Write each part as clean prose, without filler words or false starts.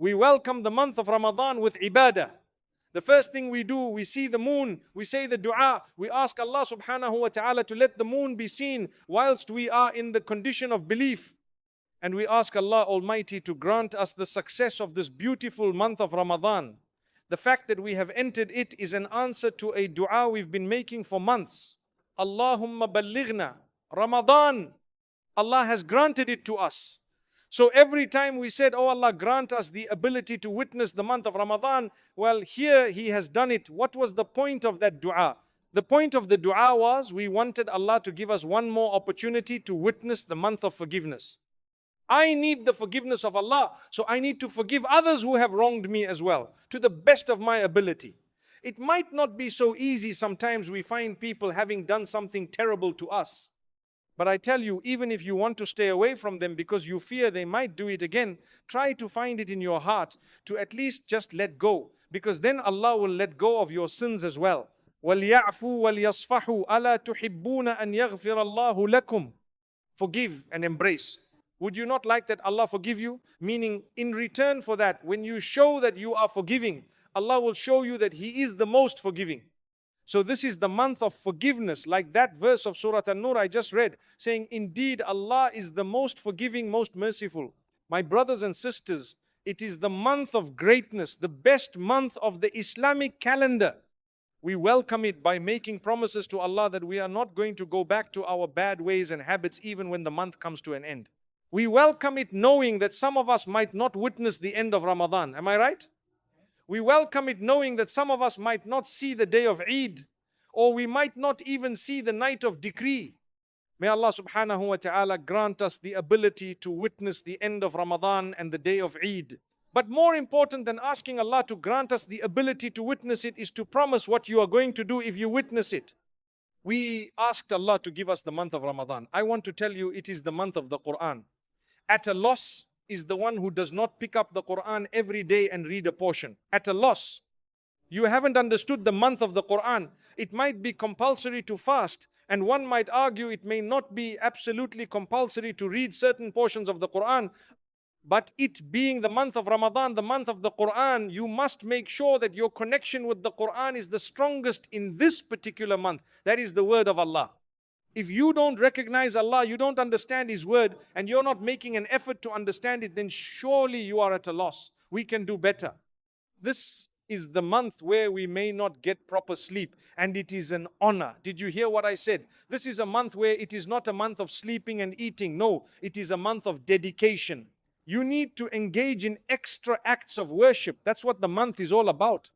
We welcome the month of Ramadan with ibadah. The first thing we do, we see the moon, we say the dua, we ask Allah subhanahu wa ta'ala to let the moon be seen whilst we are in the condition of belief. And we ask Allah Almighty to grant us the success of this beautiful month of Ramadan. The fact that we have entered it is an answer to a dua we've been making for months. Allahumma ballighna Ramadan. Allah has granted it to us. So every time we said, oh Allah, grant us the ability to witness the month of Ramadan, well, here He has done it. What was the point of that dua? The point of the dua was we wanted Allah to give us one more opportunity to witness the month of forgiveness. I need the forgiveness of Allah, so I need to forgive others who have wronged me as well, to the best of my ability. It might not be so easy. Sometimes we find people having done something terrible to us. But I tell you, even if you want to stay away from them because you fear they might do it again, try to find it in your heart to at least just let go. Because then Allah will let go of your sins as well. وَلْيَعْفُوا وَلْيَصْفَحُوا أَلَا تُحِبُّونَ أَنْ يَغْفِرَ اللَّهُ لَكُمْ. Forgive and embrace. Would you not like that Allah forgive you? Meaning, in return for that, when you show that you are forgiving, Allah will show you that He is the most forgiving. So this is the month of forgiveness, like that verse of Surah An-Nur I just read, saying, indeed Allah is the most forgiving, most merciful. My brothers and sisters, it is the month of greatness, the best month of the Islamic calendar. We welcome it by making promises to Allah that we are not going to go back to our bad ways and habits even when the month comes to an end. We welcome it knowing that some of us might not witness the end of Ramadan. Am I right? We welcome it knowing that some of us might not see the day of Eid, or we might not even see the night of decree. May Allah subhanahu wa ta'ala grant us the ability to witness the end of Ramadan and the day of Eid. But more important than asking Allah to grant us the ability to witness it is to promise what you are going to do if you witness it. We asked Allah to give us the month of Ramadan. I want to tell you it is the month of the Quran. At a loss is the one who does not pick up the Quran every day and read a portion. At a loss. You haven't understood the month of the Quran. It might be compulsory to fast, and one might argue it may not be absolutely compulsory to read certain portions of the Quran. But it being the month of Ramadan, the month of the Quran, you must make sure that your connection with the Quran is the strongest in this particular month. That is the word of Allah. If you don't recognize Allah, you don't understand His word, and you're not making an effort to understand it, then surely you are at a loss. We can do better. This is the month where we may not get proper sleep, and it is an honor. Did you hear what I said? This is a month where it is not a month of sleeping and eating. No, it is a month of dedication. You need to engage in extra acts of worship. That's what the month is all about.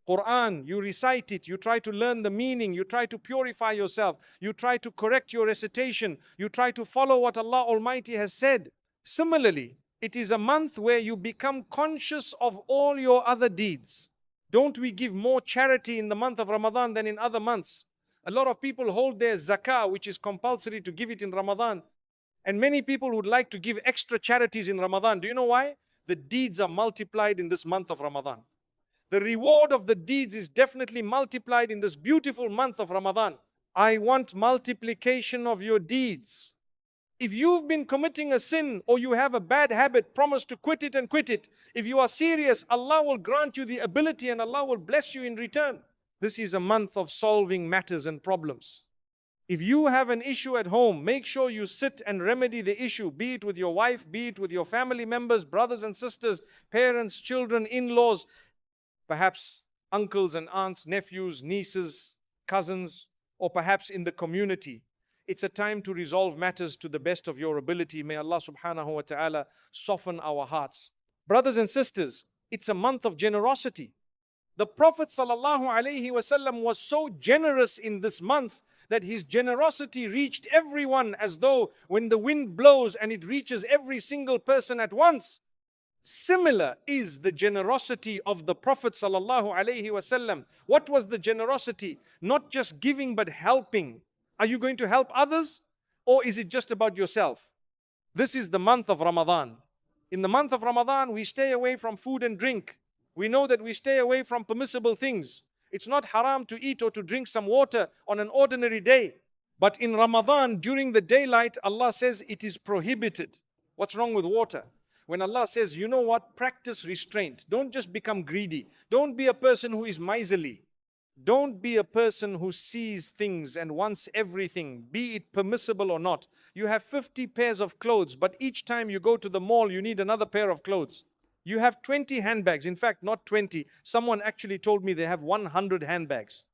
Quran, you recite it, you try to learn the meaning, you try to purify yourself, you try to correct your recitation, you try to follow what Allah Almighty has said. Similarly, it is a month where you become conscious of all your other deeds. Don't we give more charity in the month of Ramadan than in other months? A lot of people hold their zakah, which is compulsory to give it in Ramadan. And many people would like to give extra charities in Ramadan. Do you know why? The deeds are multiplied in this month of Ramadan. The reward of the deeds is definitely multiplied in this beautiful month of Ramadan. I want multiplication of your deeds. If you've been committing a sin or you have a bad habit, promise to quit it and quit it. If you are serious, Allah will grant you the ability and Allah will bless you in return. This is a month of solving matters and problems. If you have an issue at home, make sure you sit and remedy the issue, be it with your wife, be it with your family members, brothers and sisters, parents, children, in-laws, perhaps uncles and aunts, nephews, nieces, cousins, or perhaps in the community. It's a time to resolve matters to the best of your ability. May Allah subhanahu wa ta'ala soften our hearts. Brothers and sisters, it's a month of generosity. The Prophet sallallahu alaihi wasallam was so generous in this month that his generosity reached everyone, as though when the wind blows and it reaches every single person at once. Similar is the generosity of the Prophet sallallahu alaihi wasallam. What was the generosity? Not just giving but helping. Are you going to help others, or is it just about yourself? This is the month of Ramadan. In the month of Ramadan, we stay away from food and drink. We know that we stay away from permissible things. It's not haram to eat or to drink some water on an ordinary day. But in Ramadan, during the daylight, Allah says it is prohibited. What's wrong with water? When Allah says, you know what, practice restraint. Don't just become greedy. Don't be a person who is miserly. Don't be a person who sees things and wants everything, be it permissible or not. You have 50 pairs of clothes, but each time you go to the mall, you need another pair of clothes. You have 20 handbags. In fact, not 20. Someone actually told me they have 100 handbags.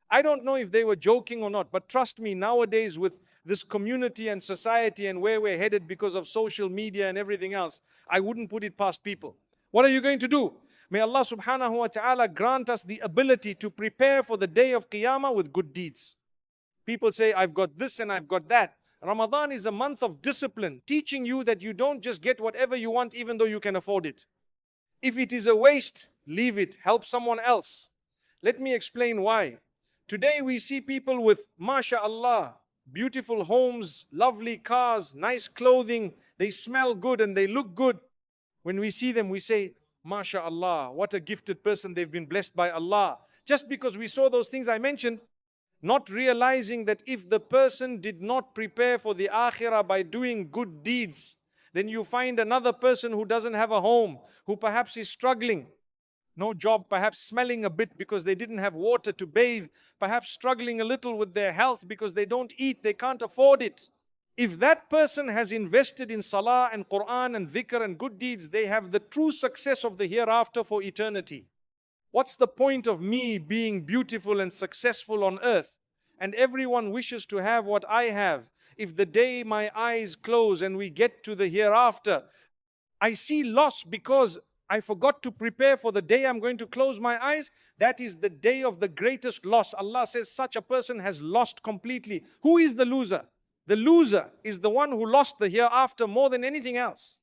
I don't know if they were joking or not, but trust me, nowadays with this community and society and where we're headed because of social media and everything else, I wouldn't put it past people. What are you going to do? May Allah subhanahu wa ta'ala grant us the ability to prepare for the day of Qiyamah with good deeds. People say, I've got this and I've got that. Ramadan is a month of discipline, teaching you that you don't just get whatever you want even though you can afford it. If it is a waste, leave it, help someone else. Let me explain why. Today we see people with, mashallah, beautiful homes, lovely cars, nice clothing, they smell good and they look good. When we see them, we say, mashallah, what a gifted person, they've been blessed by Allah. Just because we saw those things I mentioned, not realizing that if the person did not prepare for the akhirah by doing good deeds, then you find another person who doesn't have a home, who perhaps is struggling. No job, perhaps smelling a bit because they didn't have water to bathe, perhaps struggling a little with their health because they don't eat, they can't afford it. If that person has invested in salah and Quran and dhikr and good deeds, they have the true success of the hereafter for eternity. What's the point of me being beautiful and successful on earth and everyone wishes to have what I have, if the day my eyes close and we get to the hereafter, I see loss because I forgot to prepare for the day I'm going to close my eyes? That is the day of the greatest loss. Allah says such a person has lost completely. Who is the loser? The loser is the one who lost the hereafter more than anything else.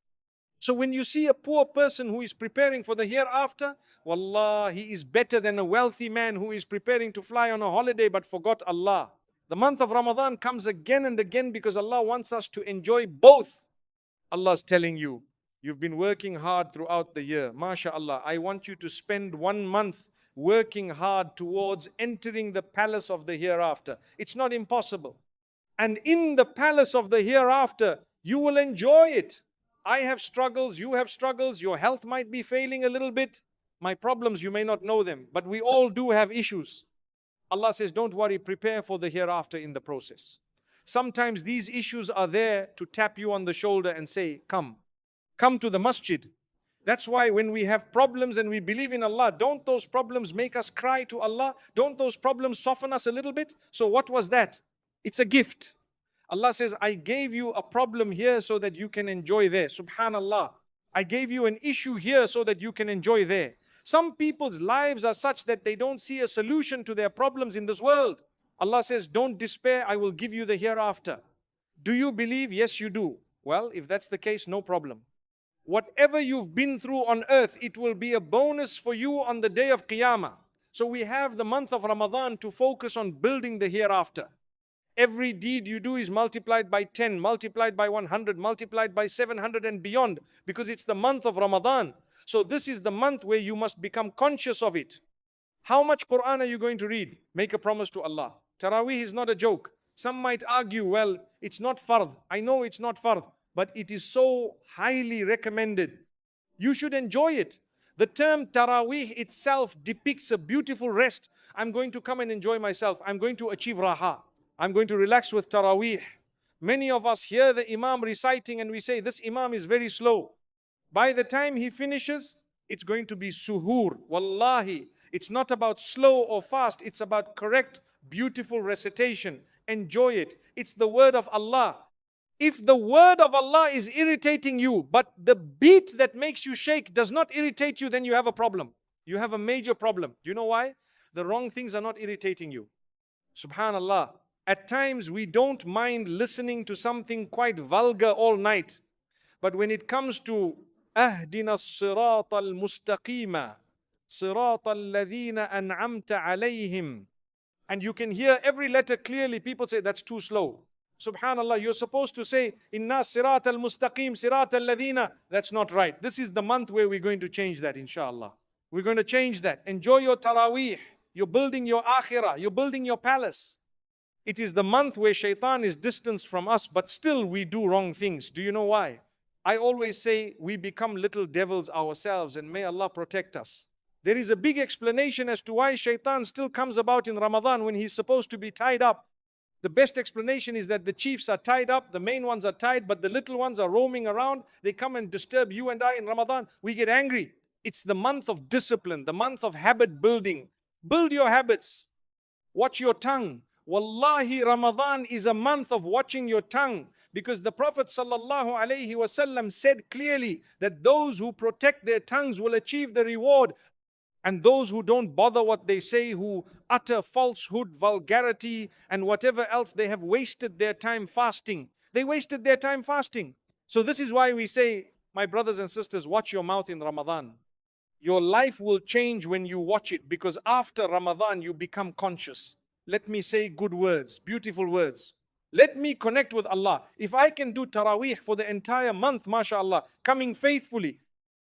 So when you see a poor person who is preparing for the hereafter, wallah, he is better than a wealthy man who is preparing to fly on a holiday but forgot Allah. The month of Ramadan comes again and again because Allah wants us to enjoy both. Allah's telling you, you've been working hard throughout the year. MashaAllah, I want you to spend 1 month working hard towards entering the palace of the hereafter. It's not impossible. And in the palace of the hereafter, you will enjoy it. I have struggles, you have struggles, your health might be failing a little bit. My problems, you may not know them, but we all do have issues. Allah says, don't worry, prepare for the hereafter in the process. Sometimes these issues are there to tap you on the shoulder and say, come to the masjid. That's why when we have problems and we believe in Allah, don't those problems make us cry to Allah? Don't those problems soften us a little bit? So what was that? It's a gift. Allah says, I gave you a problem here so that you can enjoy there. Subhanallah. I gave you an issue here so that you can enjoy there. Some people's lives are such that they don't see a solution to their problems in this world. Allah says, don't despair, I will give you the hereafter. Do you believe? Yes, you do. Well, if that's the case, no problem. Whatever you've been through on earth, it will be a bonus for you on the day of Qiyamah. So we have the month of Ramadan to focus on building the hereafter. Every deed you do is multiplied by 10, multiplied by 100, multiplied by 700 and beyond, because it's the month of Ramadan. So this is the month where you must become conscious of it. How much Quran are you going to read? Make a promise to Allah. Taraweeh is not a joke. Some might argue, well, it's not fard. I know it's not fard, but it is so highly recommended. You should enjoy it. The term Taraweeh itself depicts a beautiful rest. I'm going to come and enjoy myself. I'm going to achieve raha. I'm going to relax with Taraweeh. Many of us hear the Imam reciting and we say, this Imam is very slow. By the time he finishes, it's going to be suhoor. Wallahi, it's not about slow or fast. It's about correct, beautiful recitation. Enjoy it. It's the word of Allah. If the word of Allah is irritating you, but the beat that makes you shake does not irritate you, then you have a problem. You have a major problem. Do you know why? The wrong things are not irritating you. Subhanallah. At times we don't mind listening to something quite vulgar all night. But when it comes to أهدنا الصراط المستقيم صراط الذين أنعمت عليهم, and you can hear every letter clearly, people say that's too slow. Subhanallah, you're supposed to say Inna sirat al-mustaqim sirat al-ladina. That's not right. This is the month where we're going to change that, inshallah. We're going to change that. Enjoy your Taraweeh. You're building your akhirah. You're building your palace. It is the month where shaitan is distanced from us, but still we do wrong things. Do you know why? I always say we become little devils ourselves, and may Allah protect us. There is a big explanation as to why shaitan still comes about in Ramadan when he's supposed to be tied up. The best explanation is that the chiefs are tied up, the main ones are tied, but the little ones are roaming around. They come and disturb you and I in Ramadan. We get angry. It's the month of discipline, the month of habit building. Build your habits. Watch your tongue. Wallahi, Ramadan is a month of watching your tongue, because the Prophet ﷺ said clearly that those who protect their tongues will achieve the reward, and those who don't bother what they say, who utter falsehood, vulgarity, and whatever else, they have wasted their time fasting. They wasted their time fasting. So this is why we say, my brothers and sisters, watch your mouth in Ramadan. Your life will change when you watch it, because after Ramadan you become conscious. Let me say good words, beautiful words. Let me connect with Allah. If I can do Taraweeh for the entire month, mashallah, coming faithfully,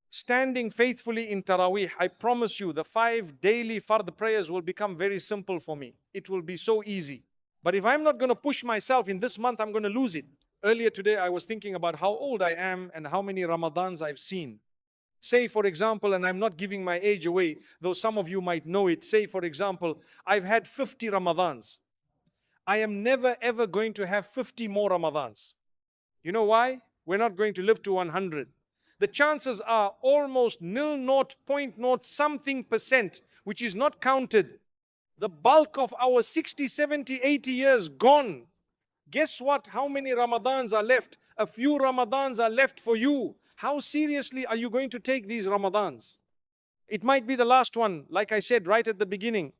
standing faithfully in Taraweeh, I promise you the 5 daily fard prayers will become very simple for me. It will be so easy. But if I'm not going to push myself in this month, I'm going to lose it. Earlier today, I was thinking about how old I am and how many Ramadans I've seen. Say, for example, and I'm not giving my age away, though some of you might know it. Say, for example, I've had 50 Ramadans. I am never ever going to have 50 more Ramadans. You know why? We're not going to live to 100. The chances are almost 0.0 something percent, which is not counted. The bulk of our 60, 70, 80 years gone. Guess what? How many Ramadans are left? A few Ramadans are left for you. How seriously are you going to take these Ramadans? It might be the last one, like I said right at the beginning.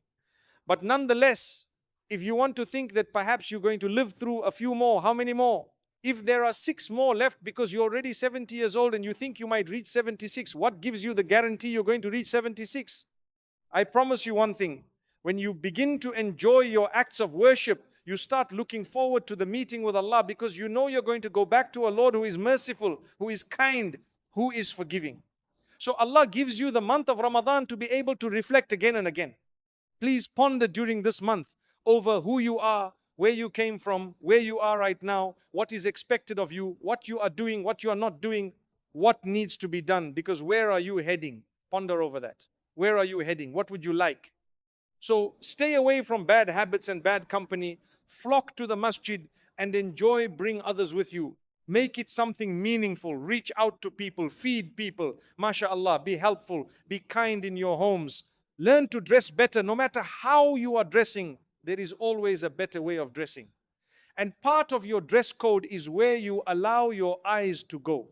But nonetheless, if you want to think that perhaps you're going to live through a few more, how many more? If there are 6 more left because you're already 70 years old and you think you might reach 76, what gives you the guarantee you're going to reach 76? I promise you one thing. When you begin to enjoy your acts of worship, you start looking forward to the meeting with Allah, because you know you're going to go back to a Lord who is merciful, who is kind, who is forgiving. So Allah gives you the month of Ramadan to be able to reflect again and again. Please ponder during this month over who you are, where you came from, where you are right now, what is expected of you, what you are doing, what you are not doing, what needs to be done, because where are you heading? Ponder over that. Where are you heading? What would you like? So stay away from bad habits and bad company. Flock to the masjid and enjoy, bring others with you. Make it something meaningful. Reach out to people, feed people. MashaAllah, be helpful, be kind in your homes. Learn to dress better. No matter how you are dressing, there is always a better way of dressing. And part of your dress code is where you allow your eyes to go.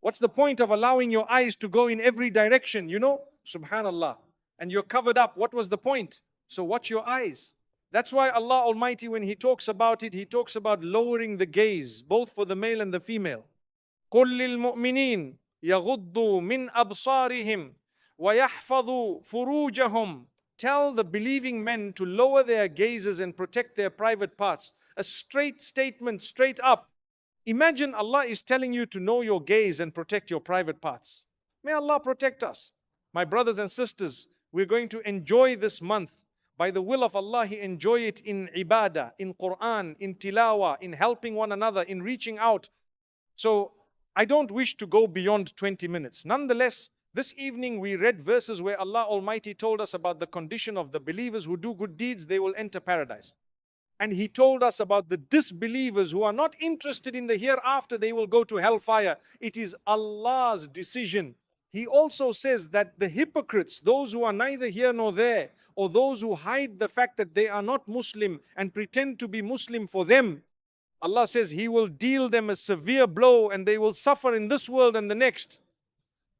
What's the point of allowing your eyes to go in every direction? You know, subhanallah. And you're covered up. What was the point? So watch your eyes. That's why Allah Almighty, when He talks about it, He talks about lowering the gaze, both for the male and the female. قُلْ لِلْمُؤْمِنِينَ يَغُضُّوا مِنْ أَبْصَارِهِمْ وَيَحْفَظُوا فُرُوجَهُمْ. Tell the believing men to lower their gazes and protect their private parts. A straight statement, straight up. Imagine Allah is telling you to know your gaze and protect your private parts. May Allah protect us. My brothers and sisters, we're going to enjoy this month. By the will of Allah, He enjoy it in ibadah, in Quran, in tilawah, in helping one another, in reaching out. So I don't wish to go beyond 20 minutes. Nonetheless, this evening we read verses where Allah Almighty told us about the condition of the believers who do good deeds, they will enter paradise. And He told us about the disbelievers who are not interested in the hereafter, they will go to hellfire. It is Allah's decision. He also says that the hypocrites, those who are neither here nor there, or those who hide the fact that they are not Muslim and pretend to be Muslim for them, Allah says He will deal them a severe blow and they will suffer in this world and the next.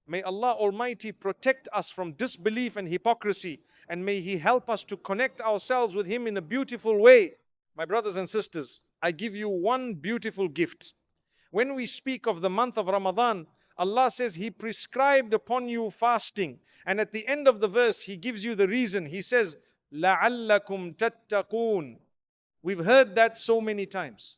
May Allah Almighty protect us from disbelief and hypocrisy, and may He help us to connect ourselves with Him in a beautiful way. My brothers and sisters, I give you one beautiful gift. When we speak of the month of Ramadan, Allah says He prescribed upon you fasting. And at the end of the verse, He gives you the reason. He says, لَعَلَّكُمْ تَتَّقُونَ. We've heard that so many times.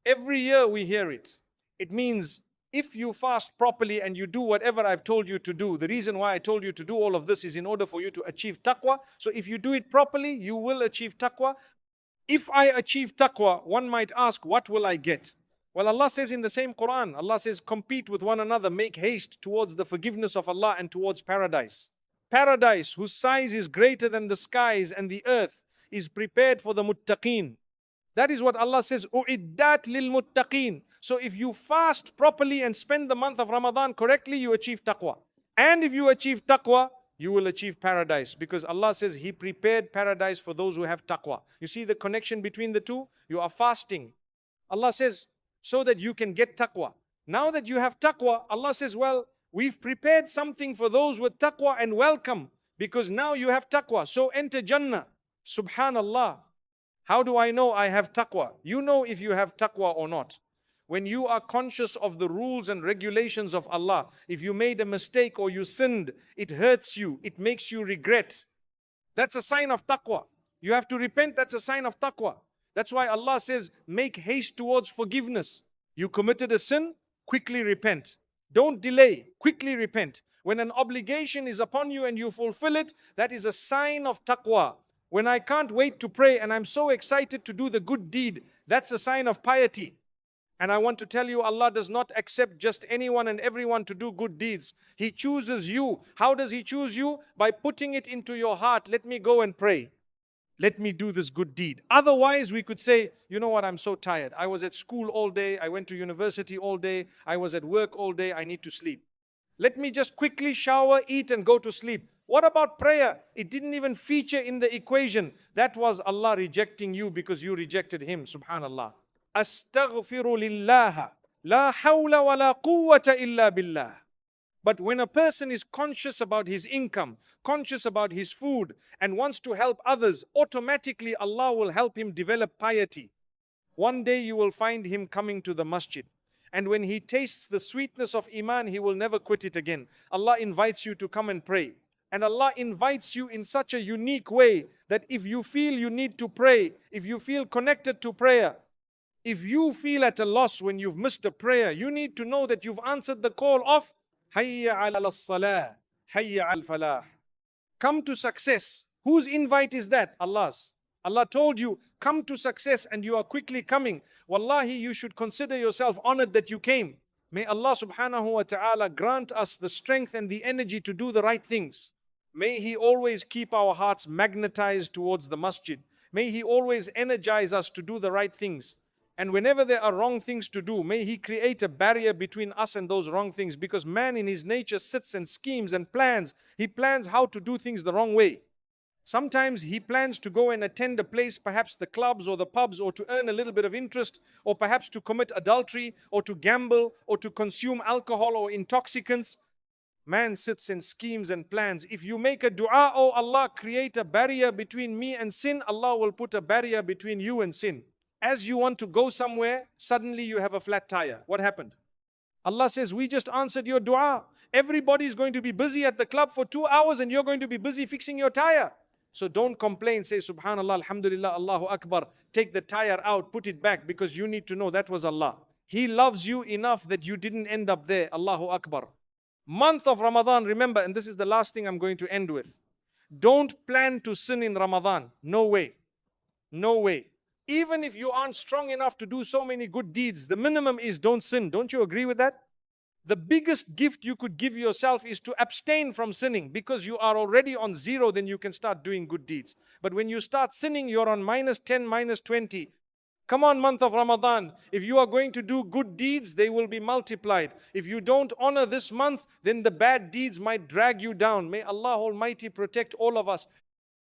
Every year we hear it. It means if you fast properly and you do whatever I've told you to do, the reason why I told you to do all of this is in order for you to achieve taqwa. So if you do it properly, you will achieve taqwa. If I achieve taqwa, one might ask, what will I get? Well, Allah says in the same Quran, Allah says, compete with one another, make haste towards the forgiveness of Allah and towards paradise. Paradise, whose size is greater than the skies and the earth, is prepared for the muttaqeen. That is what Allah says, u'iddat lil muttaqeen. So if you fast properly and spend the month of Ramadan correctly, you achieve taqwa. And if you achieve taqwa, you will achieve paradise, because Allah says He prepared paradise for those who have taqwa. You see the connection between the two? You are fasting. Allah says, so that you can get taqwa. Now that you have taqwa, Allah says, well, we've prepared something for those with taqwa and welcome, because now you have taqwa. So enter Jannah. Subhanallah. How do I know I have taqwa? You know if you have taqwa or not. When you are conscious of the rules and regulations of Allah, if you made a mistake or you sinned, it hurts you, it makes you regret. That's a sign of taqwa. You have to repent, that's a sign of taqwa. That's why Allah says, make haste towards forgiveness. You committed a sin, quickly repent. Don't delay, quickly repent. When an obligation is upon you and you fulfill it, that is a sign of taqwa. When I can't wait to pray and I'm so excited to do the good deed, that's a sign of piety. And I want to tell you, Allah does not accept just anyone and everyone to do good deeds. He chooses you. How does He choose you? By putting it into your heart, let me go and pray. Let me do this good deed. Otherwise, we could say, you know what, I'm so tired. I was at school all day. I went to university all day. I was at work all day. I need to sleep. Let me just quickly shower, eat, and go to sleep. What about prayer? It didn't even feature in the equation. That was Allah rejecting you because you rejected Him. Subhanallah. Astaghfiru lillah. La hawla wa la quwwata illa billah. But when a person is conscious about his income, conscious about his food, and wants to help others, automatically Allah will help him develop piety. One day you will find him coming to the masjid. And when he tastes the sweetness of Iman, he will never quit it again. Allah invites you to come and pray. And Allah invites you in such a unique way that if you feel you need to pray, if you feel connected to prayer, if you feel at a loss when you've missed a prayer, you need to know that you've answered the call of Hayya ala salah, Hayya al falah. Come to success. Whose invite is that? Allah's. Allah told you, come to success, and you are quickly coming. Wallahi, you should consider yourself honored that you came. May Allah subhanahu wa ta'ala grant us the strength and the energy to do the right things. May He always keep our hearts magnetized towards the masjid. May He always energize us to do the right things. And whenever there are wrong things to do, may He create a barrier between us and those wrong things, because man in his nature sits and schemes and plans. He plans how to do things the wrong way. Sometimes he plans to go and attend a place, perhaps the clubs or the pubs, or to earn a little bit of interest, or perhaps to commit adultery, or to gamble, or to consume alcohol or intoxicants. Man sits and schemes and plans. If you make a dua, oh Allah, create a barrier between me and sin, Allah will put a barrier between you and sin. As you want to go somewhere, suddenly you have a flat tire. What happened? Allah says, we just answered your dua. Everybody is going to be busy at the club for 2 hours and you're going to be busy fixing your tire. So don't complain, say Subhanallah, Alhamdulillah, Allahu Akbar. Take the tire out, put it back, because you need to know that was Allah. He loves you enough that you didn't end up there. Allahu Akbar. Month of Ramadan, remember, and this is the last thing I'm going to end with. Don't plan to sin in Ramadan. No way. No way. Even if you aren't strong enough to do so many good deeds, the minimum is don't sin. Don't you agree with that? The biggest gift you could give yourself is to abstain from sinning, because you are already on zero, then you can start doing good deeds. But when you start sinning, you're on -10, -20. Come on, month of Ramadan. If you are going to do good deeds, they will be multiplied. If you don't honor this month, then the bad deeds might drag you down. May Allah Almighty protect all of us.